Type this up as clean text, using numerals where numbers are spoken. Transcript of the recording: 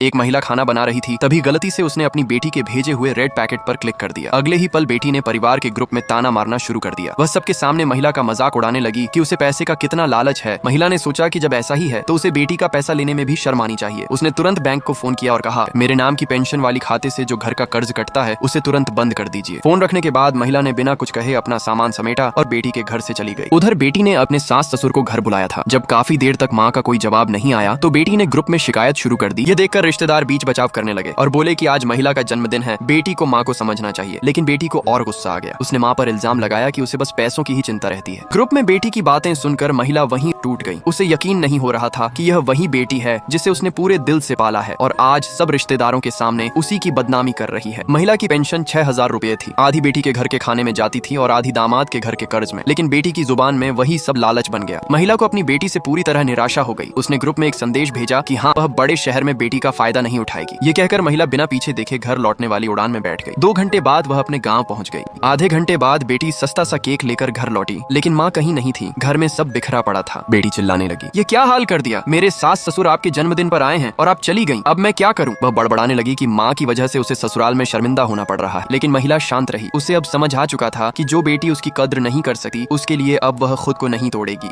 एक महिला खाना बना रही थी, तभी गलती से उसने अपनी बेटी के भेजे हुए रेड पैकेट पर क्लिक कर दिया। अगले ही पल बेटी ने परिवार के ग्रुप में ताना मारना शुरू कर दिया। वह सबके सामने महिला का मजाक उड़ाने लगी कि उसे पैसे का कितना लालच है। महिला ने सोचा कि जब ऐसा ही है तो उसे बेटी का पैसा लेने में भी शर्म आनी चाहिए। उसने तुरंत बैंक को फोन किया और कहा, मेरे नाम की पेंशन वाली खाते से जो घर का कर्ज कटता है उसे तुरंत बंद कर दीजिए। फोन रखने के बाद महिला ने बिना कुछ कहे अपना सामान समेटा और बेटी के घर से चली गई। उधर बेटी ने अपने सास ससुर को घर बुलाया था। जब काफी देर तक माँ का कोई जवाब नहीं आया तो बेटी ने ग्रुप में शिकायत शुरू कर दी। ये देखकर रिश्तेदार बीच बचाव करने लगे और बोले कि आज महिला का जन्मदिन है, बेटी को माँ को समझना चाहिए। लेकिन बेटी को और गुस्सा आ गया। उसने माँ पर इल्जाम लगाया कि उसे बस पैसों की ही चिंता रहती है। ग्रुप में बेटी की बातें सुनकर महिला वहीं टूट गई। उसे यकीन नहीं हो रहा था कि यह वही बेटी है जिसे उसने पूरे दिल से पाला है और आज सब रिश्तेदारों के सामने उसी की बदनामी कर रही है। महिला की पेंशन 6,000 रुपए थी। आधी बेटी के घर के खाने में जाती थी और आधी दामाद के घर के कर्ज में। लेकिन बेटी की जुबान में वही सब लालच बन गया। महिला को अपनी बेटी से पूरी तरह निराशा हो गई। उसने ग्रुप में एक संदेश भेजा कि हाँ, वह बड़े शहर में बेटी का फायदा नहीं उठाएगी। ये कहकर महिला बिना पीछे देखे घर लौटने वाली उड़ान में बैठ गई। 2 घंटे बाद वह अपने गाँव पहुँच गई। आधे घंटे बाद बेटी सस्ता सा केक लेकर घर लौटी, लेकिन माँ कहीं नहीं थी। घर में सब बिखरा पड़ा था। बेटी चिल्लाने लगी, ये क्या हाल कर दिया? मेरे सास ससुर आपके जन्मदिन पर आए हैं और आप चली गईं। अब मैं क्या करूं? वह बड़बड़ाने लगी कि माँ की वजह से उसे ससुराल में शर्मिंदा होना पड़ रहा है। लेकिन महिला शांत रही। उसे अब समझ आ चुका था कि जो बेटी उसकी कद्र नहीं कर सकती, उसके लिए अब वह खुद को नहीं तोड़ेगी।